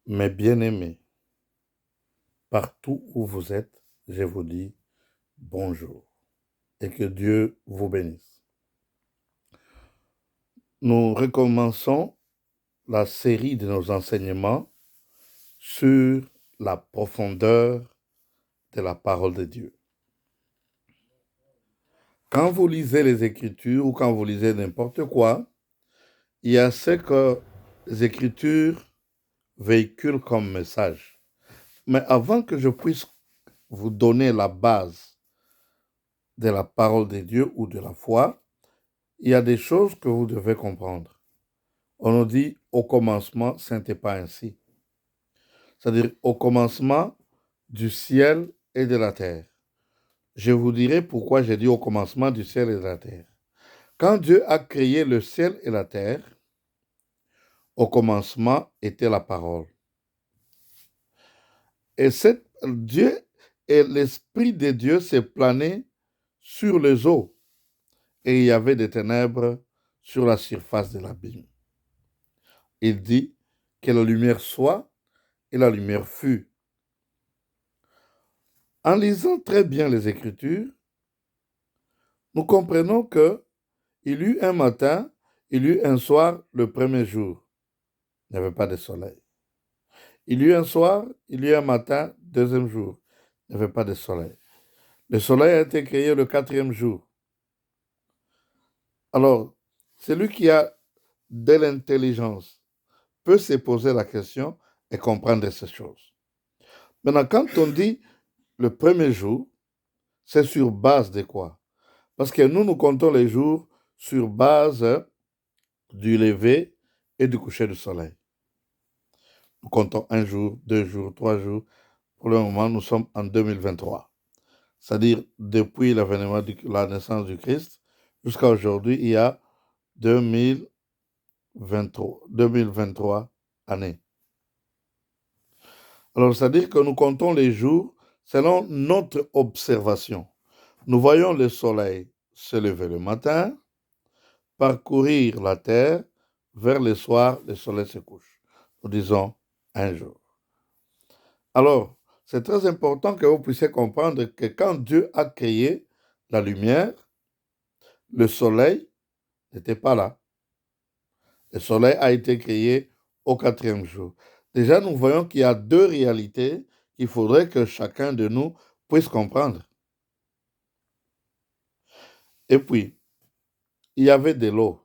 Mes bien-aimés, partout où vous êtes, je vous dis bonjour et que Dieu vous bénisse. Nous recommençons la série de nos enseignements sur la profondeur de la parole de Dieu. Quand vous lisez les Écritures ou quand vous lisez n'importe quoi, il y a ce que les Écritures véhiculent comme message. Mais avant que je puisse vous donner la base de la parole de Dieu ou de la foi, il y a des choses que vous devez comprendre. On nous dit au commencement, ce n'était pas ainsi. C'est-à-dire au commencement du ciel et de la terre. Je vous dirai pourquoi j'ai dit au commencement du ciel et de la terre. Quand Dieu a créé le ciel et la terre, au commencement était la parole. Et Dieu et l'Esprit de Dieu s'est plané sur les eaux. Et il y avait des ténèbres sur la surface de l'abîme. Il dit que la lumière soit, et la lumière fut. En lisant très bien les Écritures, nous comprenons que il y eut un matin, il y eut un soir, le premier jour. Il n'y avait pas de soleil. Il y eut un soir, il y eut un matin, deuxième jour. Il n'y avait pas de soleil. Le soleil a été créé le quatrième jour. Alors, celui qui a de l'intelligence peut se poser la question et comprendre ces choses. Maintenant, quand on dit le premier jour, c'est sur base de quoi? Parce que nous comptons les jours sur base du lever et du coucher du soleil. Nous comptons un jour, 2 jours, 3 jours. Pour le moment, nous sommes en 2023. C'est-à-dire, depuis l'avènement de la naissance du Christ, jusqu'à aujourd'hui, il y a 2023 années. Alors, c'est-à-dire que nous comptons les jours selon notre observation. Nous voyons le soleil se lever le matin, parcourir la terre, vers le soir, le soleil se couche. Nous disons un jour. Alors, c'est très important que vous puissiez comprendre que quand Dieu a créé la lumière, le soleil n'était pas là. Le soleil a été créé au quatrième jour. Déjà, nous voyons qu'il y a deux réalités qu'il faudrait que chacun de nous puisse comprendre. Et puis, il y avait de l'eau.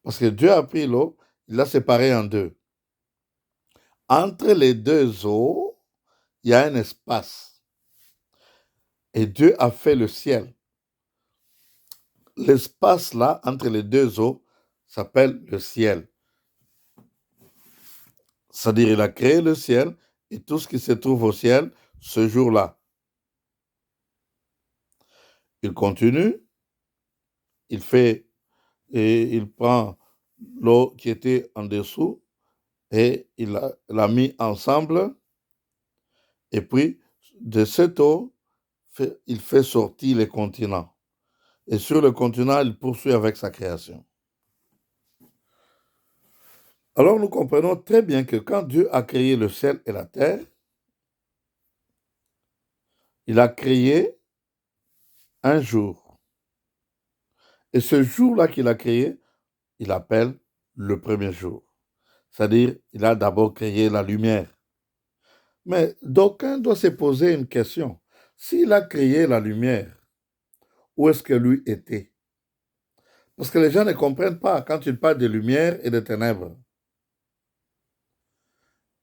Parce que Dieu a pris l'eau, il l'a séparée en deux. Entre les deux eaux, il y a un espace. Et Dieu a fait le ciel. L'espace là, entre les deux eaux, s'appelle le ciel. C'est-à-dire, il a créé le ciel et tout ce qui se trouve au ciel ce jour-là. Il continue, il fait et il prend l'eau qui était en dessous et il l'a mis ensemble. Et puis, de cette eau, il fait sortir les continents. Et sur le continent, il poursuit avec sa création. Alors nous comprenons très bien que quand Dieu a créé le ciel et la terre, il a créé un jour. Et ce jour-là qu'il a créé, il appelle le premier jour. C'est-à-dire, il a d'abord créé la lumière. Mais d'aucuns doivent se poser une question. S'il a créé la lumière, où est-ce que lui était? Parce que les gens ne comprennent pas quand il parle de lumière et de ténèbres.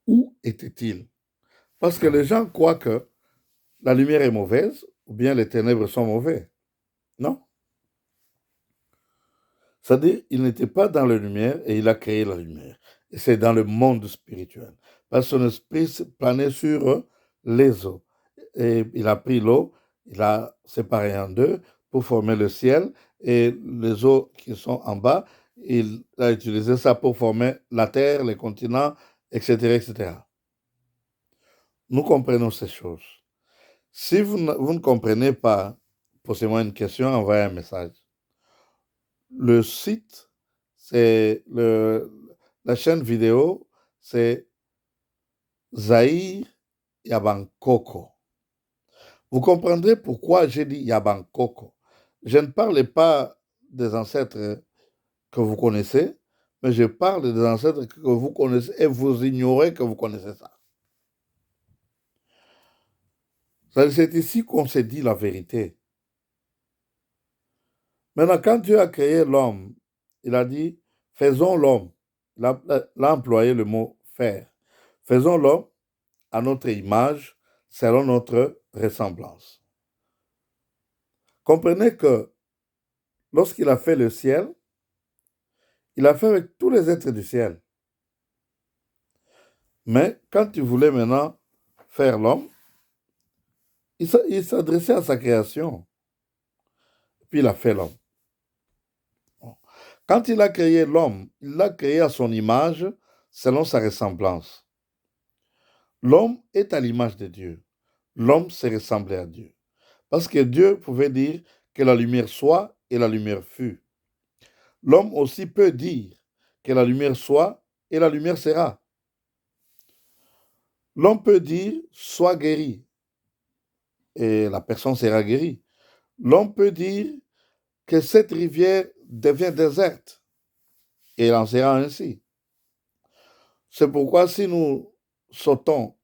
Où était-il? Parce que les gens croient que la lumière est mauvaise ou bien les ténèbres sont mauvais. Non. C'est-à-dire, il n'était pas dans la lumière et il a créé la lumière. Et c'est dans le monde spirituel. Parce que son esprit planait sur les eaux. Et il a pris l'eau, il a séparé en deux pour former le ciel. Et les eaux qui sont en bas, il a utilisé ça pour former la terre, les continents, etc., etc. Nous comprenons ces choses. Si vous ne comprenez pas, posez-moi une question, envoyez un message. Le site, c'est la chaîne vidéo, c'est Zahir Yabankoko. Vous comprendrez pourquoi j'ai dit Yabankoko. Je ne parle pas des ancêtres que vous connaissez, mais je parle des ancêtres que vous connaissez et vous ignorez que vous connaissez ça. C'est ici qu'on s'est dit la vérité. Maintenant, quand Dieu a créé l'homme, il a dit, faisons l'homme. Il a employé le mot faire. Faisons l'homme à notre image, selon notre ressemblance. Comprenez que lorsqu'il a fait le ciel, il a fait avec tous les êtres du ciel. Mais quand il voulait maintenant faire l'homme, il s'adressait à sa création. Puis il a fait l'homme. Quand il a créé l'homme, il l'a créé à son image, selon sa ressemblance. L'homme est à l'image de Dieu. L'homme s'est ressemblé à Dieu. Parce que Dieu pouvait dire que la lumière soit et la lumière fut. L'homme aussi peut dire que la lumière soit et la lumière sera. L'homme peut dire sois guéri et la personne sera guérie. L'homme peut dire que cette rivière devient déserte et il en sera ainsi. C'est pourquoi si nous sautons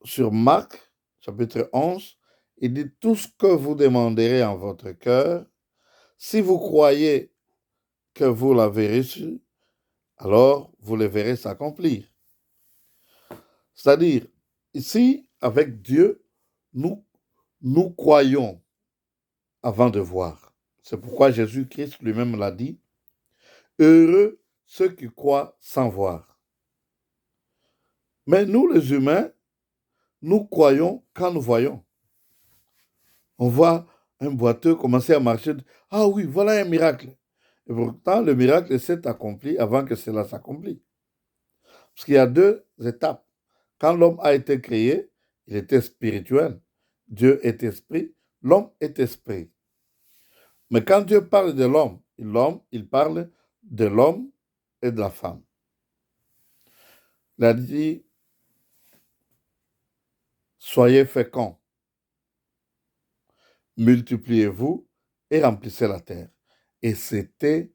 sur Marc, chapitre 11, il dit tout ce que vous demanderez en votre cœur, si vous croyez que vous l'avez reçu, alors vous le verrez s'accomplir. C'est-à-dire, ici, avec Dieu, nous croyons avant de voir. C'est pourquoi Jésus-Christ lui-même l'a dit, heureux ceux qui croient sans voir. Mais nous, les humains, nous croyons quand nous voyons. On voit un boiteux commencer à marcher. Ah oui, voilà un miracle. Et pourtant, le miracle s'est accompli avant que cela s'accomplisse. Parce qu'il y a deux étapes. Quand l'homme a été créé, il était spirituel. Dieu est esprit, l'homme est esprit. Mais quand Dieu parle de l'homme, il parle de l'homme et de la femme. Il a dit, soyez féconds, multipliez-vous et remplissez la terre. Et c'était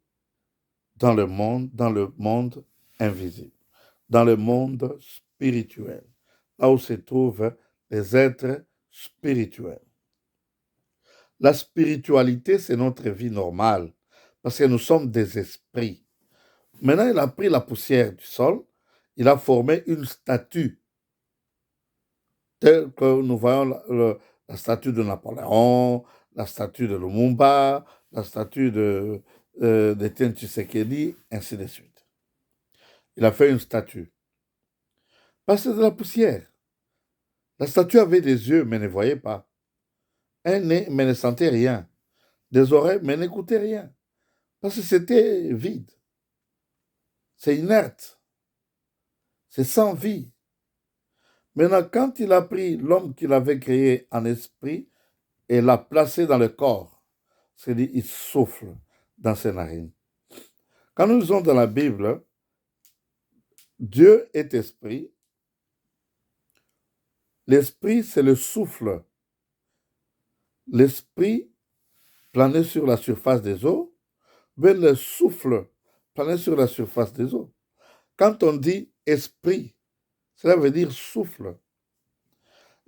dans le monde invisible, dans le monde spirituel, là où se trouvent les êtres spirituels. La spiritualité, c'est notre vie normale, parce que nous sommes des esprits. Maintenant, il a pris la poussière du sol, il a formé une statue, telle que nous voyons la statue de Napoléon, la statue de Lumumba, la statue d'Étienne Tshisekedi, ainsi de suite. Il a fait une statue. Parce que c'est de la poussière. La statue avait des yeux, mais ne voyait pas. Un nez, mais ne sentait rien. Des oreilles, mais n'écoutait rien. Parce que c'était vide. C'est inerte. C'est sans vie. Maintenant, quand il a pris l'homme qu'il avait créé en esprit et l'a placé dans le corps, c'est-à-dire il souffle dans ses narines. Quand nous lisons dans la Bible, Dieu est esprit. L'esprit, c'est le souffle. L'esprit planait sur la surface des eaux, mais le souffle planait sur la surface des eaux. Quand on dit esprit, cela veut dire souffle.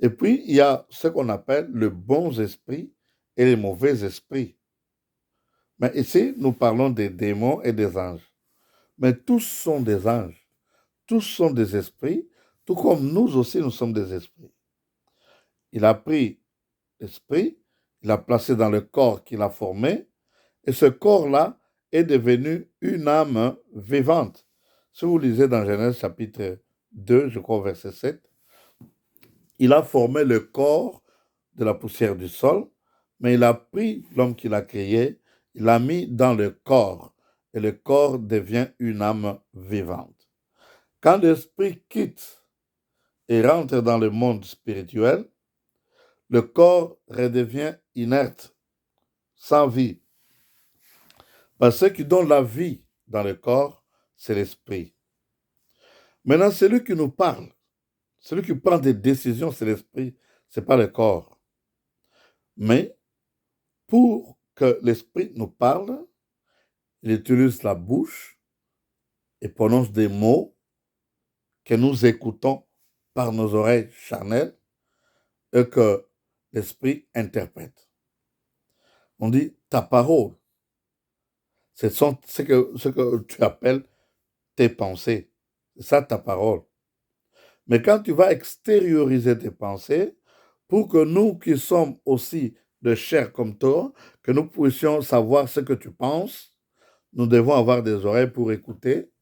Et puis, il y a ce qu'on appelle le bon esprit et les mauvais esprits. Mais ici, nous parlons des démons et des anges. Mais tous sont des anges. Tous sont des esprits, tout comme nous aussi, nous sommes des esprits. Il a pris l'esprit, il l'a placé dans le corps qu'il a formé, et ce corps-là est devenu une âme vivante. Si vous lisez dans Genèse chapitre 2, je crois, verset 7, il a formé le corps de la poussière du sol, mais il a pris l'homme qu'il a créé, il l'a mis dans le corps, et le corps devient une âme vivante. Quand l'esprit quitte et rentre dans le monde spirituel, le corps redevient inerte, sans vie. Parce que ce qui donne la vie dans le corps, c'est l'esprit. Maintenant, celui qui nous parle, celui qui prend des décisions, c'est l'esprit, ce n'est pas le corps. Mais pour que l'esprit nous parle, il utilise la bouche et prononce des mots que nous écoutons par nos oreilles charnelles et que l'esprit interprète. On dit ta parole. Ce que tu appelles tes pensées. C'est ça ta parole. Mais quand tu vas extérioriser tes pensées, pour que nous qui sommes aussi de chair comme toi, que nous puissions savoir ce que tu penses, nous devons avoir des oreilles pour écouter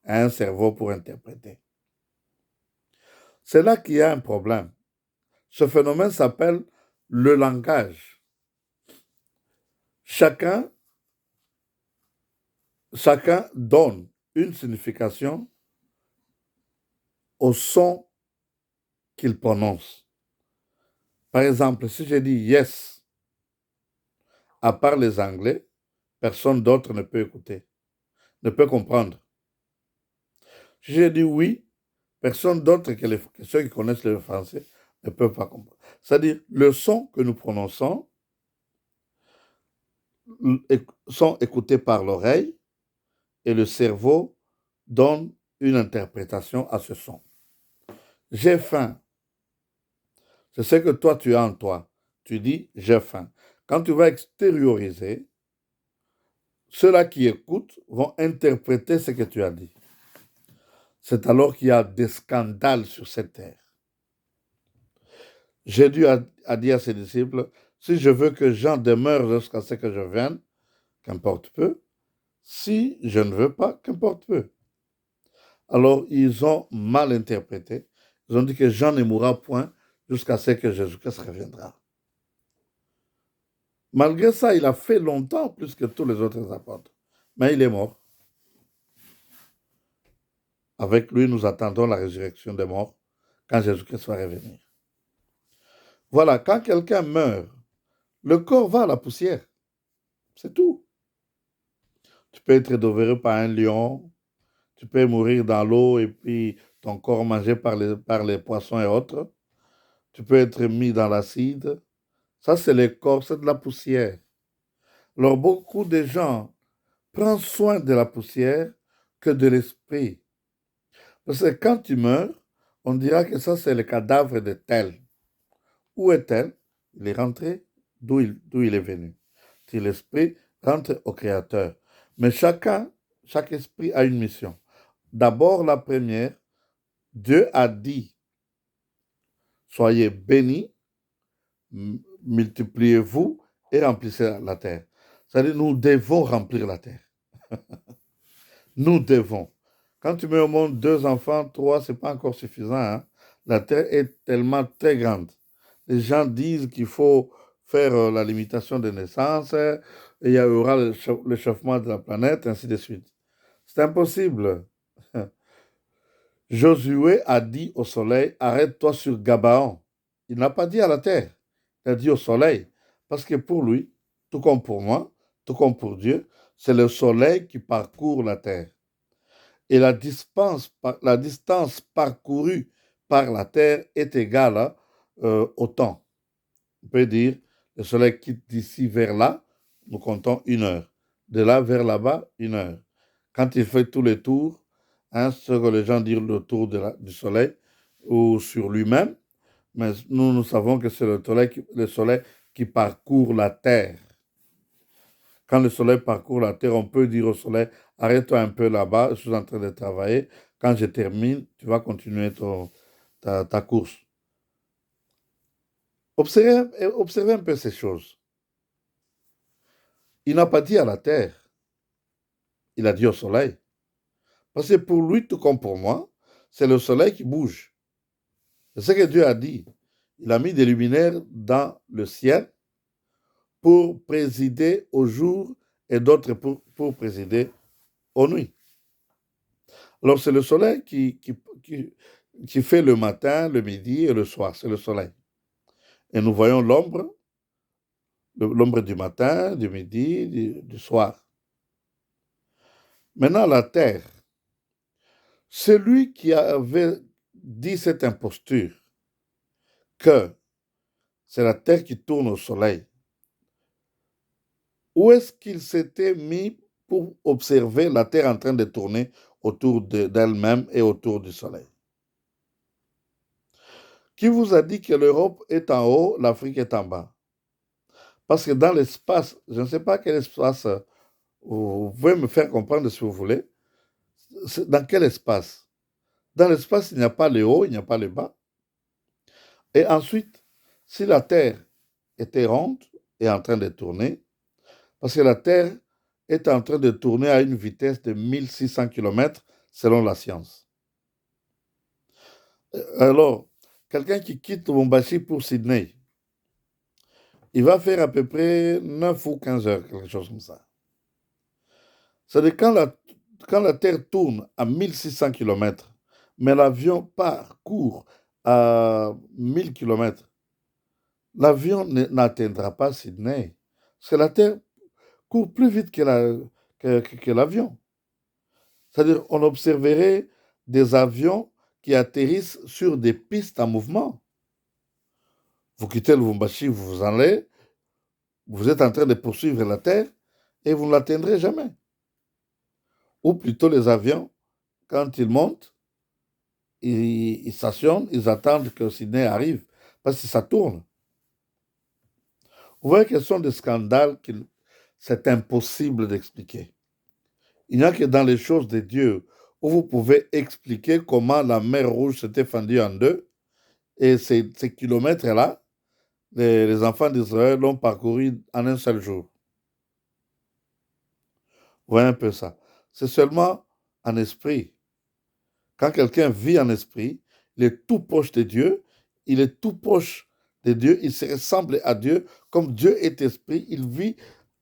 et un cerveau pour interpréter. C'est là qu'il y a un problème. Ce phénomène s'appelle le langage. Chacun donne une signification au son qu'il prononce. Par exemple, si je dis yes, à part les Anglais, personne d'autre ne peut écouter, ne peut comprendre. Si je dis oui, personne d'autre que ceux qui connaissent le français ne peuvent pas comprendre. C'est-à-dire, le son que nous prononçons sont écoutés par l'oreille et le cerveau donne une interprétation à ce son. J'ai faim. C'est ce que toi tu as en toi. Tu dis j'ai faim. Quand tu vas extérioriser, ceux-là qui écoutent vont interpréter ce que tu as dit. C'est alors qu'il y a des scandales sur cette terre. Jésus a dit à ses disciples, si je veux que Jean demeure jusqu'à ce que je vienne, qu'importe peu. Si je ne veux pas, qu'importe peu. Alors, ils ont mal interprété. Ils ont dit que Jean ne mourra point jusqu'à ce que Jésus-Christ reviendra. Malgré ça, il a fait longtemps plus que tous les autres apôtres. Mais il est mort. Avec lui, nous attendons la résurrection des morts quand Jésus-Christ va revenir. Voilà, quand quelqu'un meurt, le corps va à la poussière. C'est tout. Tu peux être dévoré par un lion, tu peux mourir dans l'eau et puis ton corps mangé par les poissons et autres. Tu peux être mis dans l'acide. Ça, c'est le corps, c'est de la poussière. Alors, beaucoup de gens prennent soin de la poussière que de l'esprit. Parce que quand tu meurs, on dira que ça, c'est le cadavre de tel. Où est-elle? Il est rentré d'où il est venu. Si l'esprit rentre au Créateur. Mais chaque esprit a une mission. D'abord, la première, Dieu a dit, soyez bénis, multipliez-vous et remplissez la terre. C'est-à-dire, nous devons remplir la terre. Nous devons. Quand tu mets au monde 2 enfants, 3, ce n'est pas encore suffisant. Hein? La terre est tellement très grande. Les gens disent qu'il faut faire la limitation des naissances, et il y aura l'échauffement de la planète, ainsi de suite. C'est impossible. Josué a dit au soleil, arrête-toi sur Gabaon. Il n'a pas dit à la terre, il a dit au soleil. Parce que pour lui, tout comme pour moi, tout comme pour Dieu, c'est le soleil qui parcourt la terre. Et la distance parcourue par la terre est égale au temps. On peut dire, le soleil quitte d'ici vers là, nous comptons 1 heure. De là vers là-bas, 1 heure. Quand il fait tous les tours, hein, ce que les gens disent le tour du soleil ou sur lui-même, mais nous savons que c'est le soleil qui parcourt la terre. Quand le soleil parcourt la terre, on peut dire au soleil, arrête-toi un peu là-bas, je suis en train de travailler. Quand je termine, tu vas continuer ta course. Observez un peu ces choses. Il n'a pas dit à la terre, il a dit au soleil. Parce que pour lui, tout comme pour moi, c'est le soleil qui bouge. C'est ce que Dieu a dit. Il a mis des luminaires dans le ciel pour présider au jour et d'autres pour présider aux nuits. Alors c'est le soleil qui fait le matin, le midi et le soir. C'est le soleil. Et nous voyons l'ombre du matin, du midi, du soir. Maintenant, la terre. Celui qui avait dit cette imposture, que c'est la terre qui tourne au soleil, où est-ce qu'il s'était mis pour observer la terre en train de tourner autour d'elle-même et autour du soleil? Qui vous a dit que l'Europe est en haut, l'Afrique est en bas? Parce que dans l'espace, je ne sais pas quel espace, vous pouvez me faire comprendre si vous voulez. Dans quel espace? Dans l'espace, il n'y a pas le haut, il n'y a pas le bas. Et ensuite, si la Terre était ronde et en train de tourner, parce que la Terre est en train de tourner à une vitesse de 1600 km selon la science. Alors, quelqu'un qui quitte Lubumbashi pour Sydney, il va faire à peu près 9 ou 15 heures, quelque chose comme ça. C'est-à-dire quand la Terre tourne à 1600 km, mais l'avion court à 1000 km, l'avion n'atteindra pas Sydney. Parce que la Terre court plus vite que l'avion. C'est-à-dire on observerait des avions qui atterrissent sur des pistes en mouvement. Vous quittez le Lubumbashi, vous vous en allez, vous êtes en train de poursuivre la Terre et vous ne l'atteindrez jamais. Ou plutôt les avions, quand ils montent, ils stationnent, ils attendent que Sydney arrive, parce que ça tourne. Vous voyez quels sont des scandales que c'est impossible d'expliquer. Il n'y a que dans les choses de Dieu où vous pouvez expliquer comment la mer Rouge s'était fendue en deux, et ces kilomètres-là, les enfants d'Israël l'ont parcouru en un seul jour. Vous voyez un peu ça. C'est seulement en esprit. Quand quelqu'un vit en esprit, il est tout proche de Dieu, il est tout proche de Dieu, il se ressemble à Dieu. Comme Dieu est esprit, il vit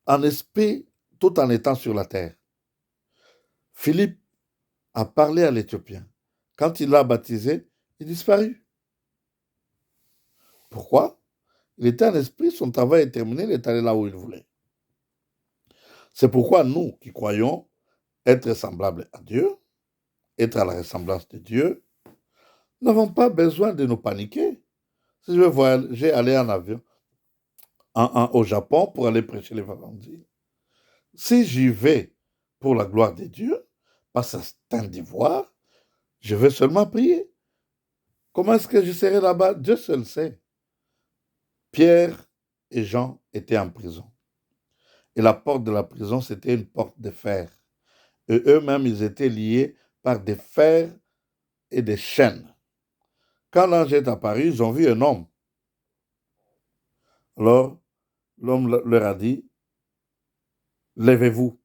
en esprit tout en étant sur la terre. Philippe a parlé à l'Éthiopien. Quand il l'a baptisé, il disparut. Pourquoi? Il était en esprit, son travail est terminé, il est allé là où il voulait. C'est pourquoi nous qui croyons être semblables à Dieu, être à la ressemblance de Dieu, n'avons pas besoin de nous paniquer. Si je veux voyager, aller en avion au Japon pour aller prêcher l'évangile, si j'y vais pour la gloire de Dieu, pas certain d'y voir, je vais seulement prier. Comment est-ce que je serai là-bas? Dieu seul sait. Pierre et Jean étaient en prison. Et la porte de la prison, c'était une porte de fer. Et eux-mêmes, ils étaient liés par des fers et des chaînes. Quand l'ange est apparu, ils ont vu un homme. Alors, l'homme leur a dit, levez-vous.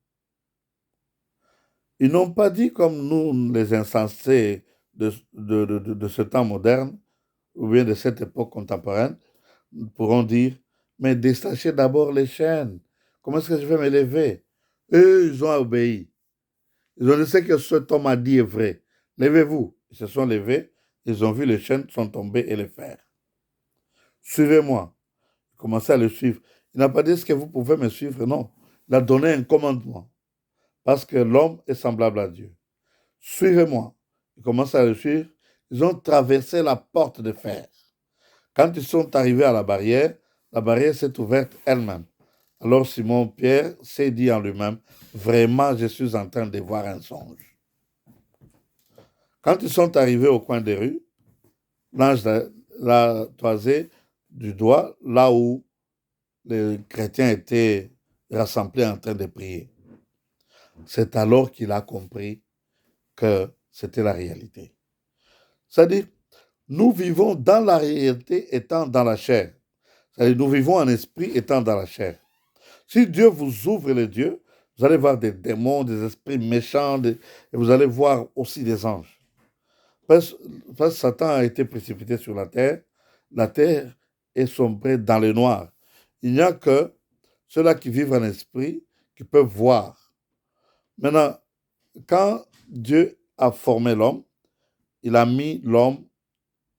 Ils n'ont pas dit comme nous, les insensés de ce temps moderne, ou bien de cette époque contemporaine, pourront dire, mais détachez d'abord les chaînes. Comment est-ce que je vais me lever? Eux, ils ont obéi. Ils ont dit ce que cet homme a dit est vrai. Levez-vous. Ils se sont levés, ils ont vu les chaînes sont tombées et les fers. Suivez-moi. Ils commençaient à le suivre. Il n'a pas dit ce que vous pouvez me suivre, non. Il a donné un commandement. Parce que l'homme est semblable à Dieu. Suivez-moi. Ils commencent à le suivre. Ils ont traversé la porte de fer. Quand ils sont arrivés à la barrière s'est ouverte elle-même. Alors Simon-Pierre s'est dit en lui-même, vraiment, je suis en train de voir un songe. Quand ils sont arrivés au coin des rues, l'ange l'a toisé du doigt là où les chrétiens étaient rassemblés en train de prier. C'est alors qu'il a compris que c'était la réalité. C'est-à-dire, nous vivons dans la réalité étant dans la chair. C'est-à-dire, nous vivons en esprit étant dans la chair. Si Dieu vous ouvre les yeux, vous allez voir des démons, des esprits méchants, et vous allez voir aussi des anges. Parce que Satan a été précipité sur la terre est sombrée dans le noir. Il n'y a que ceux-là qui vivent en esprit qui peuvent voir. Maintenant, quand Dieu a formé l'homme, il a mis l'homme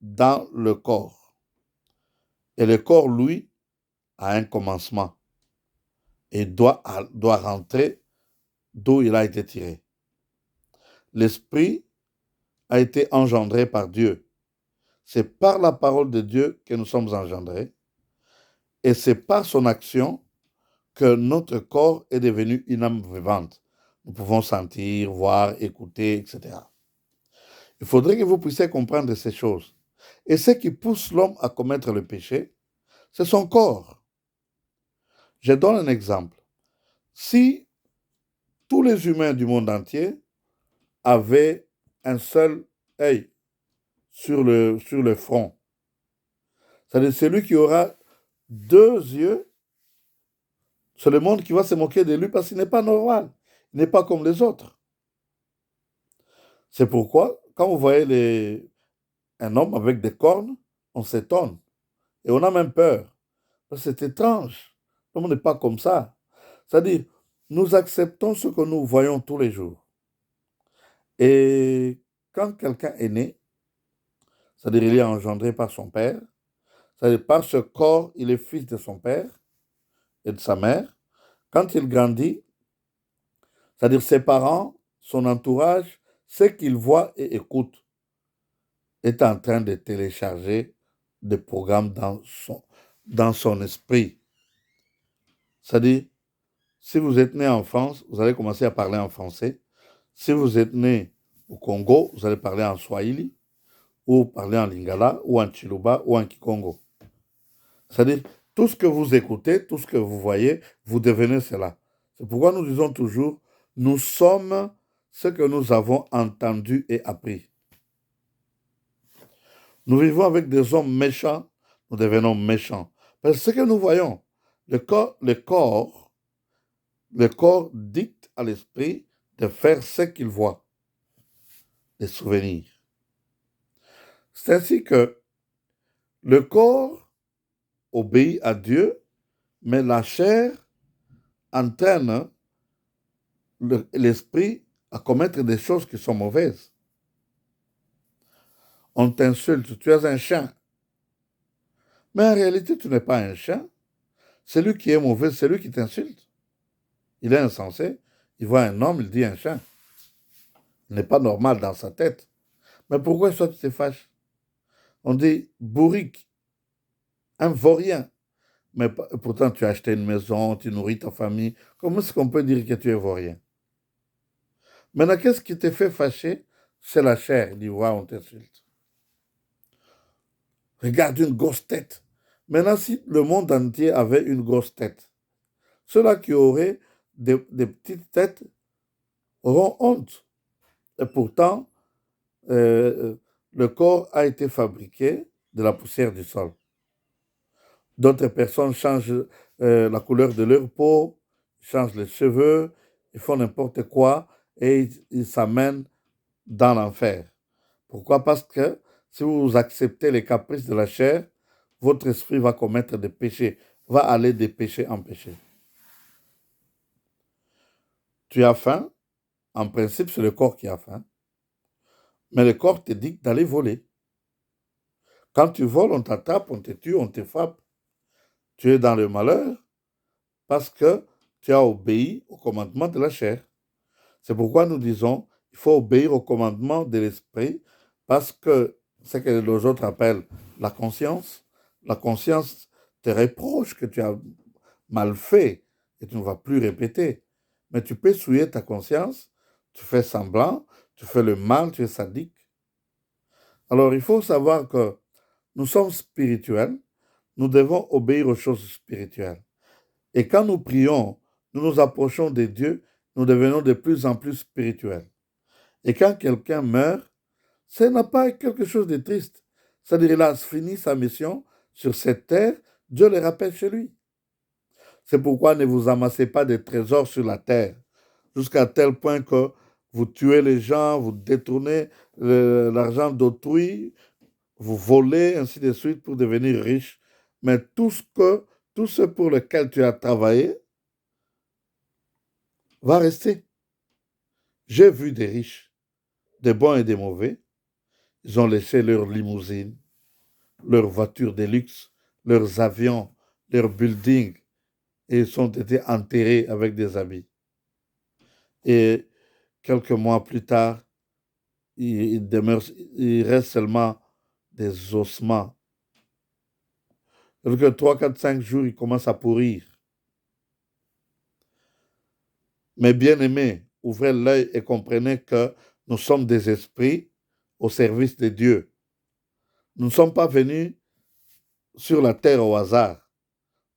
dans le corps. Et le corps, lui, a un commencement et doit rentrer d'où il a été tiré. L'esprit a été engendré par Dieu. C'est par la parole de Dieu que nous sommes engendrés. Et c'est par son action que notre corps est devenu une âme vivante. Nous pouvons sentir, voir, écouter, etc. Il faudrait que vous puissiez comprendre ces choses. Et ce qui pousse l'homme à commettre le péché, c'est son corps. Je donne un exemple. Si tous les humains du monde entier avaient un seul œil sur le front, c'est-à-dire celui qui aura deux yeux, c'est le monde qui va se moquer de lui parce qu'il n'est pas normal. Il n'est pas comme les autres. C'est pourquoi, quand vous voyez un homme avec des cornes, on s'étonne. Et on a même peur. Parce que c'est étrange. L'homme n'est pas comme ça. C'est-à-dire, nous acceptons ce que nous voyons tous les jours. Et quand quelqu'un est né, c'est-à-dire il est engendré par son père, c'est-à-dire par ce corps, il est fils de son père et de sa mère. Quand il grandit, c'est-à-dire ses parents, son entourage, ce qu'il voit et écoute, est en train de télécharger des programmes dans son esprit. C'est-à-dire, si vous êtes né en France, vous allez commencer à parler en français. Si vous êtes né au Congo, vous allez parler en Swahili, ou parler en Lingala, ou en Chiluba, ou en Kikongo. C'est-à-dire, tout ce que vous écoutez, tout ce que vous voyez, vous devenez cela. C'est pourquoi nous disons toujours, nous sommes ce que nous avons entendu et appris. Nous vivons avec des hommes méchants, nous devenons méchants. Parce que ce que nous voyons, le corps dicte à l'esprit de faire ce qu'il voit, les souvenirs. C'est ainsi que le corps obéit à Dieu, mais la chair entraîne l'esprit à commettre des choses qui sont mauvaises. On t'insulte, tu es un chien. Mais en réalité, tu n'es pas un chien. Celui qui est mauvais, c'est lui qui t'insulte. Il est insensé. Il voit un homme, il dit un chien. Il n'est pas normal dans sa tête. Mais pourquoi ça tu te fâches? On dit bourrique, un vaurien. Mais pourtant, tu as acheté une maison, tu nourris ta famille. Comment est-ce qu'on peut dire que tu es vaurien? Maintenant, qu'est-ce qui te fait fâcher? C'est la chair. Il dit, ouais, on t'insulte. Regarde une grosse tête. Maintenant, si le monde entier avait une grosse tête, ceux-là qui auraient des petites têtes auront honte. Et pourtant, le corps a été fabriqué de la poussière du sol. D'autres personnes changent la couleur de leur peau, changent les cheveux, ils font n'importe quoi et ils s'amènent dans l'enfer. Pourquoi? Parce que si vous acceptez les caprices de la chair, votre esprit va commettre des péchés, va aller de péché en péché. Tu as faim, en principe c'est le corps qui a faim, mais le corps te dit d'aller voler. Quand tu voles, on t'attrape, on te tue, on te frappe. Tu es dans le malheur parce que tu as obéi au commandement de la chair. C'est pourquoi nous disons il faut obéir au commandement de l'esprit parce que ce que les autres appellent la conscience te reproche que tu as mal fait et tu ne vas plus répéter. Mais tu peux souiller ta conscience, tu fais semblant, tu fais le mal, tu es sadique. Alors il faut savoir que nous sommes spirituels, nous devons obéir aux choses spirituelles. Et quand nous prions, nous nous approchons de Dieu, nous devenons de plus en plus spirituels. Et quand quelqu'un meurt, ce n'est pas quelque chose de triste. C'est-à-dire qu'il a fini sa mission sur cette terre, Dieu le rappelle chez lui. C'est pourquoi ne vous amassez pas de trésors sur la terre, jusqu'à tel point que vous tuez les gens, vous détournez l'argent d'autrui, vous volez, ainsi de suite, pour devenir riche. Mais tout ce pour lequel tu as travaillé va rester. J'ai vu des riches, des bons et des mauvais. Ils ont laissé leurs limousines, leurs voitures de luxe, leurs avions, leurs buildings, et ils ont été enterrés avec des habits. Et quelques mois plus tard, il reste seulement des ossements. Donc, 3, 4, 5 jours, il commence à pourrir. Mais bien aimés, ouvrez l'œil et comprenez que nous sommes des esprits au service de Dieu. Nous ne sommes pas venus sur la terre au hasard.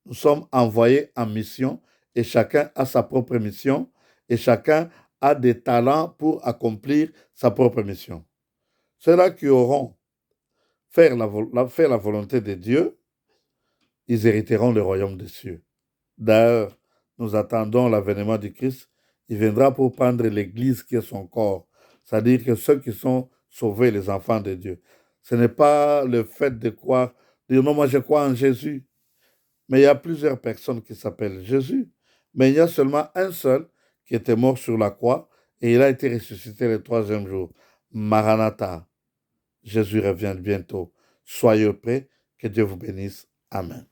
Nous sommes envoyés en mission et chacun a sa propre mission et chacun a des talents pour accomplir sa propre mission. Ceux-là qui auront fait la volonté de Dieu, ils hériteront le royaume des cieux. D'ailleurs, nous attendons l'avènement du Christ. Il viendra pour prendre l'Église qui est son corps, c'est-à-dire que ceux qui sont sauvés, les enfants de Dieu. Ce n'est pas le fait de croire, de dire non, moi je crois en Jésus. Mais il y a plusieurs personnes qui s'appellent Jésus. Mais il y a seulement un seul qui était mort sur la croix et il a été ressuscité le 3e jour. Maranatha. Jésus revient bientôt. Soyez prêts. Que Dieu vous bénisse. Amen.